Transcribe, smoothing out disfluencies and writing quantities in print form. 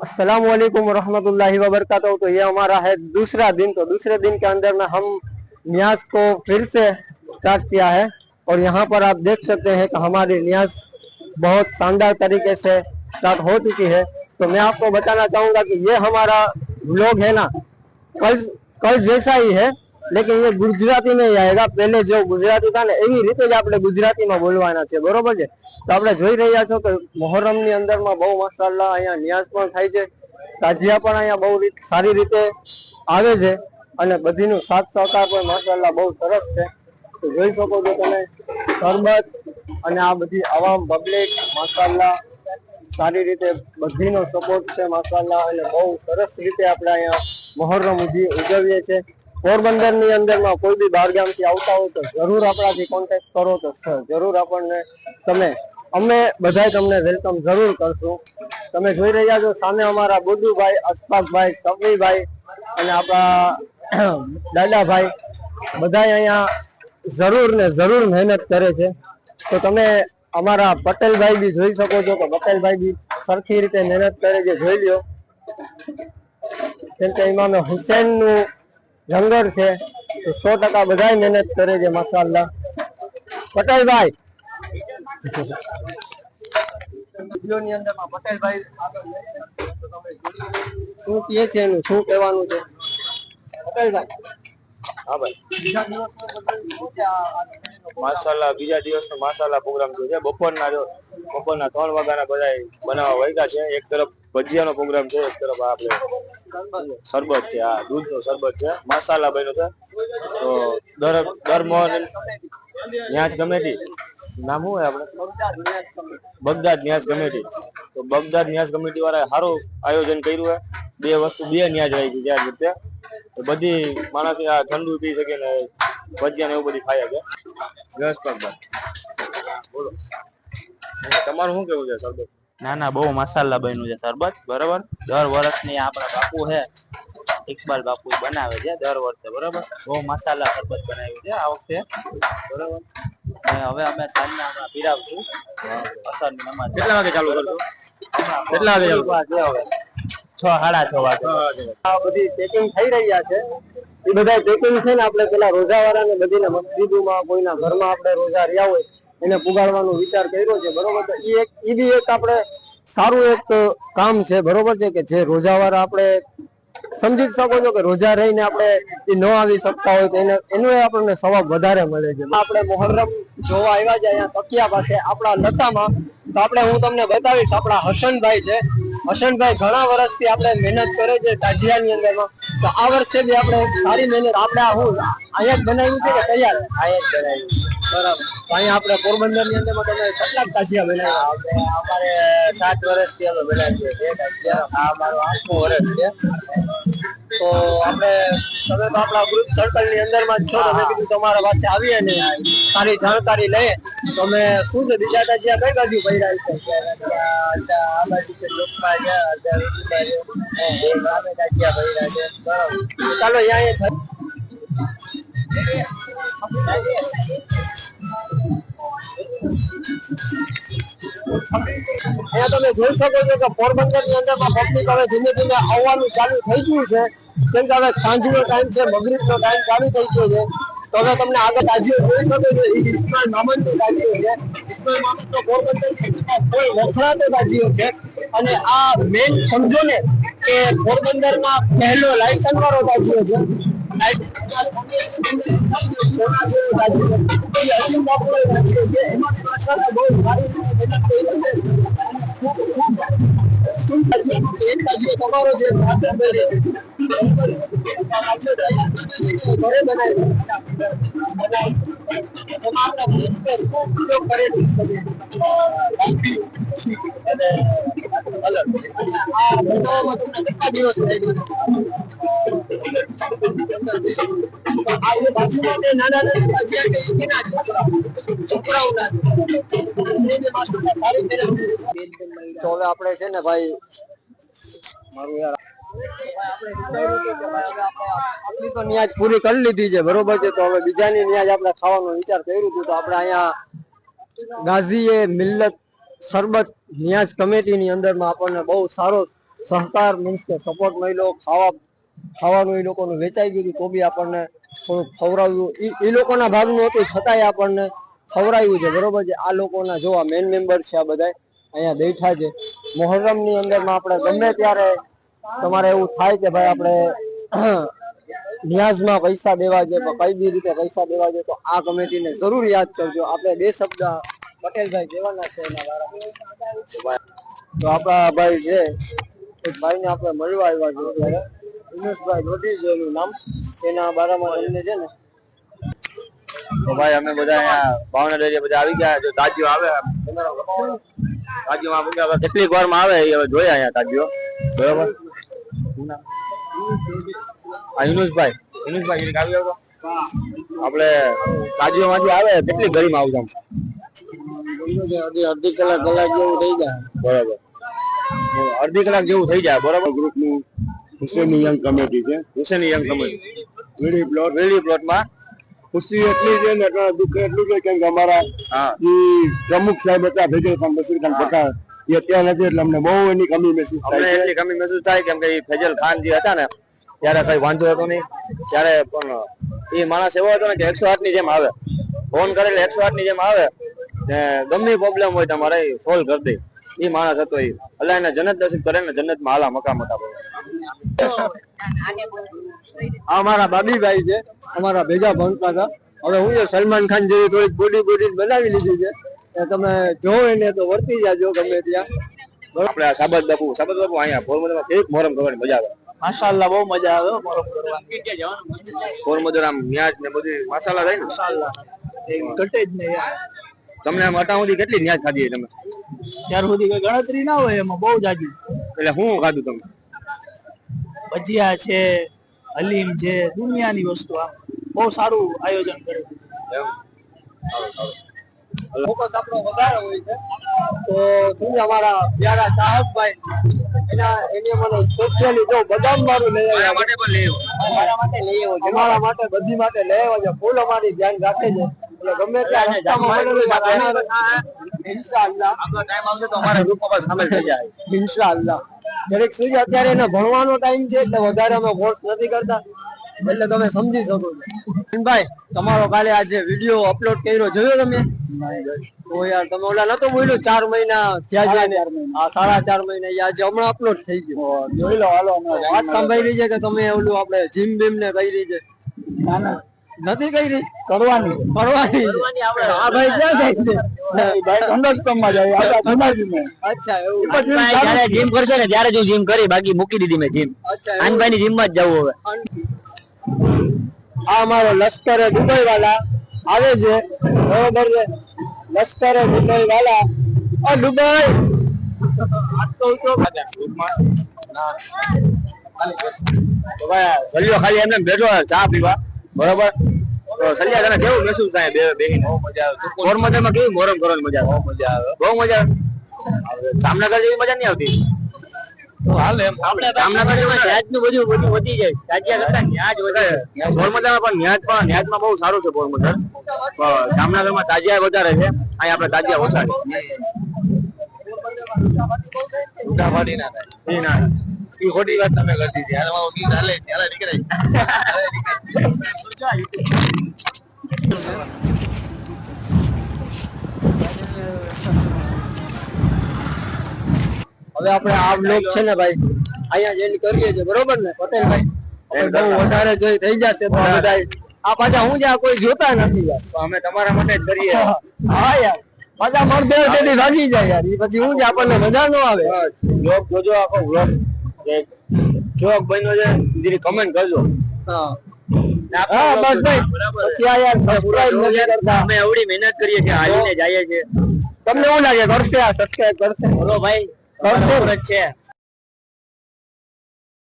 अस्सलाम वालेकुम रहमतुल्लाहि व बरकातहू। तो ये हमारा है दूसरा दिन। तो दूसरे दिन के अंदर में हम न्याज को फिर से स्टार्ट किया है और यहाँ पर आप देख सकते हैं कि हमारी न्याज बहुत शानदार तरीके से स्टार्ट हो चुकी है। तो मैं आपको बताना चाहूँगा कि ये हमारा व्लॉग है ना, कल कल जैसा ही है, लेकिन ये गुजराती में ही आएगा। पहले जो गुजराती था ने एवी रीते ज આપણે ગુજરાતીમાં બોલવાના છે, બરોબર છે। તો આપણે જોઈ રહ્યા છો કે મોહરમની અંદરમાં બહુ માશાઅલ્લાહ અહીંયા ન્યાઝ પણ થાય છે, તાજિયા પણ અહીંયા બહુ સારી રીતે આવે છે અને બધીનો સાથ સહકાર પણ માશાઅલ્લાહ બહુ સરસ છે। તો જોઈ શકો છો તમે શરબત અને આ બધી આવામ પબ્લિક માશાઅલ્લાહ સારી રીતે બધીનો સપોર્ટ છે માશાઅલ્લાહ અને બહુ સરસ રીતે આપણે અહીંયા મોહરમ ઉજવીએ છીએ। પોરબંદરની અંદરમાં કોઈ બી બહાર ગામથી આવતા હોય તો જરૂર આપણાથી કોન્ટેક્ટ કરો તો જરૂર આપણને અમે બધાય તમને વેલકમ જરૂર કરશું। તમે જોઈ રહ્યા છો સામે અમારા બુદ્ધુભાઈ, અશફાકભાઈ, સફીભાઈ અને આપણા દાદાભાઈ બધાય અહીંયા જરૂર ને જરૂર મહેનત કરે છે। તો તમે અમારા પટેલભાઈ બી જોઈ શકો છો કે પટેલભાઈ બી સરખી રીતે મહેનત કરે છે, જોઈ લ્યો। કેમ કે ઇમામે હુસૈનનું જંગર છે તો 100% બધાય મહેનત કરે છે માશાઅલ્લાહ। પટેલભાઈ વિડિયોની અંદરમાં પટેલભાઈ શું કહે છે, એનું શું કહેવાનું છે પટેલભાઈ? हाँ भाई माशाल्लाह बीजा दिवस नो माशाल्लाह प्रोग्राम जो है बपोरना 3 वाग्याना बधाय बनावा वग्या छे। एक तरफ भजियानो प्रोग्राम छे, एक तरफ आपणे शरबत छे, आ दूधनो शरबत छे, माशाल्लाह बन्यो छे। तो दर मोहन न्याज कमेटी नाम हूँ है आपणे बगदाद न्याज कमेटी। तो बगदाद न्याज कमेटी वाळा सारो आयोजन कर्युं है। बे न्याज राखी त्याज वखते तो बधी माणस आ ठंडू पी सके ने भजिया ने एवुं बधी खाया के गैस पर बोलो તમારું શું કેવું છે શરબત? ના ના બહુ મસાલા બન્યું છે શરબત, બરાબર। દર વર્ષની આપણા બાપુ છે ઇકબાલ બાપુ બનાવે છે દર વર્ષે, બરાબર। બહુ મસાલા શરબત બનાવ્યું છે આ વખતે, બરાબર। અને હવે અમે સાંજના હમણાં પીરાવશું અસરની નમાજ। કેટલા વાગે ચાલુ કરશો? કેટલા વાગે ચાલુ? 6:30 વાગે। આ બધી પેકિંગ થઈ રહ્યા છે। એ બધા પેકિંગ છે ને આપણે પેલા રોજાવાળાને બધીને મસ્જિદોમાં કોઈના ઘરમાં આપણે રોજા રહ્યા હોય એને પુગાડવાનો વિચાર કર્યો છે, બરોબર। તો એ બી એક આપણે સારું એક કામ છે, બરોબર છે, કે જે રોજાવાળા આપણે સમજી શકો છો કે રોજા રહીને આપણે એ ન આવી શકતા હોય તો એનો આપણને સવાબ વધારે મળે છે। આપણે મોહરમ જોવા આવ્યા છે અહીંયા તકિયા પાસે આપણા લતામાં। તો આપણે હું તમને બતાવીશ આપણા હસનભાઈ છે। હસનભાઈ ઘણા વર્ષથી આપણે મહેનત કરે છે તાજિયાની અંદરમાં। તો આ વર્ષે બી આપણે સારી મહેનત આપણે હું અહીંયા જ બનાવ્યું છે કે તૈયાર? અહીંયા જ બનાવ્યું, બરાબર। તો અહીંયા આપણે પોરબંદરની અંદરમાં તમે કેટલાક તાજિયા બનાવ્યા? અમારે 7 વર્ષથી અમે બનાવીએ છીએ તાજિયા। આ અમારું 8મું વર્ષ છે। તો આપણે તમે તો આપણા ગ્રુપ સર્કલ ની અંદરમાં જ છો, તો મેં કીધું તમારા પાસે આવીએ ને સારી જાણકારી લઈએ। તો અમે શું છે બીજા તાજિયા કઈ બાજુ પડ્યા છે? આ બાજુ છે લોકમાં છે, તાજિયા ભર્યા છે, બરાબર। ચાલો અહીંયા અહીંયા તમે જોઈ શકો છો કે પોરબંદર ની અંદરમાં પબ્લિક હવે ધીમે ધીમે આવવાનું ચાલુ થઈ ગયું છે, કેમ કે હવે સાંજનો ટાઈમ છે, મગરીબનો ટાઈમ ચાલુ થઈ ગયો છે। તો હવે તમને આગળ તાજિયો જોઈ શકો છો, ઇસ્માઇલ મામદનો તાજિયો છે। ઇસ્માઇલ મામદનો પોરબંદર કોઈ વખણાતો તાજિયો છે અને આ મેન સમજો ને કે પોરબંદરમાં પહેલો લાયસન્સ વાળો તાજિયો છે। તમારો જે દિવસ તો હવે આપણે છે ને ભાઈ મારું યાર આપણી તો ન્યાજ પૂરી કરી લીધી છે, બરોબર છે। તો હવે બીજાની ન્યાજ આપણે ખાવાનો વિચાર કર્યું હતું। તો આપણે અહીંયા ગાઝીએ મિલ્લત શરબત ન્યાજ કમિટીની અંદરમાં આપણને બહુ સારો સહકાર મીન્સ કે સપોર્ટ મળ્યો, ખાવાનું એ લોકોનું વેચાઈ ગયું હતું તો બી આપણને થોડુંક ખવડાવ્યું. એ લોકોના ભાગનું હતું છતાંય આપણને ખવડાવ્યું છે, બરોબર છે. આ લોકોના જો આ મેન મેમ્બર છે, આ બધા અહીંયા બેઠા છે. મોહર્રમની અંદરમાં આપણે ગમે ત્યારે તમારે એવું થાય કે ભાઈ આપણે ન્યાઝમાં પૈસા દેવા છે, કઈ બી રીતે પૈસા દેવા છે, તો આ કમિટીને જરૂર યાદ કરજો. આપણે 2 શબ્દ પટેલભાઈ કહેવાના છે એના બારામાં. તો આપણા ભાઈ છે, એક ભાઈને આપણે મળવા આવ્યા છે અત્યારે, ઉમેશભાઈ રોટી છે એનું નામ. એના બારામાં એમને છે ને તો ભાઈ અમે બધા અહીંયા ભાવનગર એરિયા બધા આવી ગયા. જો તાજીઓ આવે, તાજીઓમાં હવે કેટલીક વારમાં આવે એ હવે જોયા અહીંયા તાજીઓ, બરોબર. યુનુસભાઈ આવી આવતો આપણે તાજીઓમાંથી આવે કેટલી ગરીમાં આવતા અડધી કલાક જેવું થઈ જાય, બરોબર. અડધી કલાક જેવું થઈ જાય, બરોબર. ગ્રુપનું હુસેની યંગ કમિટી છે. હુસેની યંગ કમિટી વેલી પ્લોટમાં ખુશી એટલી છે ને દુઃખ એટલું છે કેમ કે અમારા જે પ્રમુખ સાહેબ હતા ફેજલ ખાન બશીર ખાન પઠાણ એ અત્યારે નથી, એટલે અમને બહુ એની કમી મહેસૂસ થાય છે. એટલી કમી મહેસૂસ થાય કેમ કે ફેજલ ખાન જે હતા ને ત્યારે કઈ વાંધો હતો નહીં. ત્યારે પણ એ માણસ એવો હતો ને કે 108 ની જેમ આવે, ફોન કરે એટલે 108 ની જેમ આવે ને ગમે પ્રોબ્લેમ હોય તમારે સોલ્વ કરી દે. એ માણસ હતો. એ અલ્લાહ એને જન્નત નસીબ કરે ને જન્નતમાં હાલા મકામ હતા. આ અમારા બાબીભાઈ છે, અમારા ભેગા ભણતા હતા. હવે હું છે સલમાન ખાન જેવી થોડીક બોડી બનાવી લીધી છે. તમે જોવો એને તો વર્તી જાજો ગમે ત્યાં. આપણે સાબત બાપુ અહીંયા પોરબંદરમાં કેવી મોહરમ કરવાની મજા આવે. માશાઅલ્લાહ બહુ મજા આવે મોહરમ કરવાની. પોરબંદર આમ ન્યાજ ને બધી માશાઅલ્લાહ થાય ને, માશાઅલ્લાહ ઘટે જ નહીં યાર. તમને આમ અટા સુધી કેટલી ન્યાજ ખાધી તમે? ત્યાર સુધી કોઈ ગણતરી ના હોય એમાં, બહુ જાજી. એટલે શું ખાધું તમે? ભજીયા છે, હલીમ છે, દુનિયાની વસ્તુ. આમ બહુ સારું આયોજન કર્યું. ફોકસ આપણો વધારે હોય છે. તો શું છે અમારા પ્યારા ચાહકભાઈ એને મને સ્પેશિયલી જો બદામ વાળું લઈ આવ્યા. માટે પણ લઈ અમારા માટે લઈ આવ્યો છે, અમારા માટે બધી માટે લઈ આવ્યો છે. ફૂલ અમારી ધ્યાન રાખે છે. એટલે ગમે ત્યાં રસ્તામાં મળે ઇન્શાઅલ્લાહ આપણો ટાઈમ આવશે તો અમારા ગ્રુપમાં સામેલ થઈ જાય ઇન્શાઅલ્લાહ. દરેક શું છે અત્યારે એને ભણવાનો ટાઈમ છે એટલે વધારે અમે ફોર્સ નથી કરતા, એટલે તમે સમજી શકો છો. ભાઈ તમારો કાલે આજે વિડીયો અપલોડ કર્યો જોયો તમે? તો યાર તમે ઓલા નતો બોલ્યો 4 મહિના થયા છે ને? હા 4.5 મહિના એ આજે હમણાં અપલોડ થઈ ગયો. જોઈ લો હાલો. વાત સાંભળી છે કે તમે ઓલું આપણે જીમ બીમ ને કરી છે? ના ના નથી કરી, કરવાની આ ભાઈ ક્યાં જાય છે? ભાઈ અંડરસ્ટોમમાં જાય આપડા જુનાજીમાં. અચ્છા એવું. જ્યારે જીમ કરશો ને ત્યારે જ હું જીમ કરી, બાકી મૂકી દીધી મેં જીમ. અચ્છા આનભાઈ ની જીમ માં જ જવું હવે. આ અમારો લશ્કરે દુબઈ વાળા આવે છે, બરોબર છે. લશ્કરે દુબઈ વાળા દુબઈ તો ભાઈ સલિયો ખાલી એમને બેઠો ચા પીવા, બરોબર. તો સલિયા તને કેવું મહેસૂસ થાય બેહીને? બહુ મજા આવે. પોરબંદરમાં કેવી મોહરમ કરવાની મજા આવે? બહુ મજા આવે, બહુ મજા આવે. જામનગર જેવી મજા નહીં આવતી? હાલ એમ આપણે જામનગર જેવું ન્યાજનું બધું વધી જાય. તાજિયા કરતા ન્યાજ વધારે. પોરબંદરમાં પણ ન્યાજમાં બહુ સારું છે પોરબંદર. જામનગરમાં તાજિયા વધારે છે, અહીં આપણે તાજિયા ઓછા છે. ઉડાવાડી ના થાય ના, એ ખોટી વાત તમે કરી દીધી. હવે આપણે આ બ્લોગ છે ને ભાઈ અહીંયા જેની કરીએ છીએ, બરોબર ને પટેલભાઈ? બહુ વધારે જોઈ થઈ જશે તો બધા આ પાછા હું જ્યાં કોઈ જોતા નથી યાર, અમે તમારા માટે જ કરીએ. હા યાર પાછા મળતો તેથી ભાગી જાય યાર. એ પછી હું જ આપણને મજા ન આવે. બ્લોગ જોજો, આખો બ્લોગ કેવો બન્યો છે જરી કમેન્ટ કરજો. હા બસ ભાઈ પછી આ યાર સબસ્ક્રાઇબ નથી કરતા. અમે એવડી મહેનત કરીએ છીએ, હાલીને જઈએ છીએ. તમને શું લાગે કરશે? આ સબસ્ક્રાઇબ કરશે? બોલો ભાઈ, કરશે છે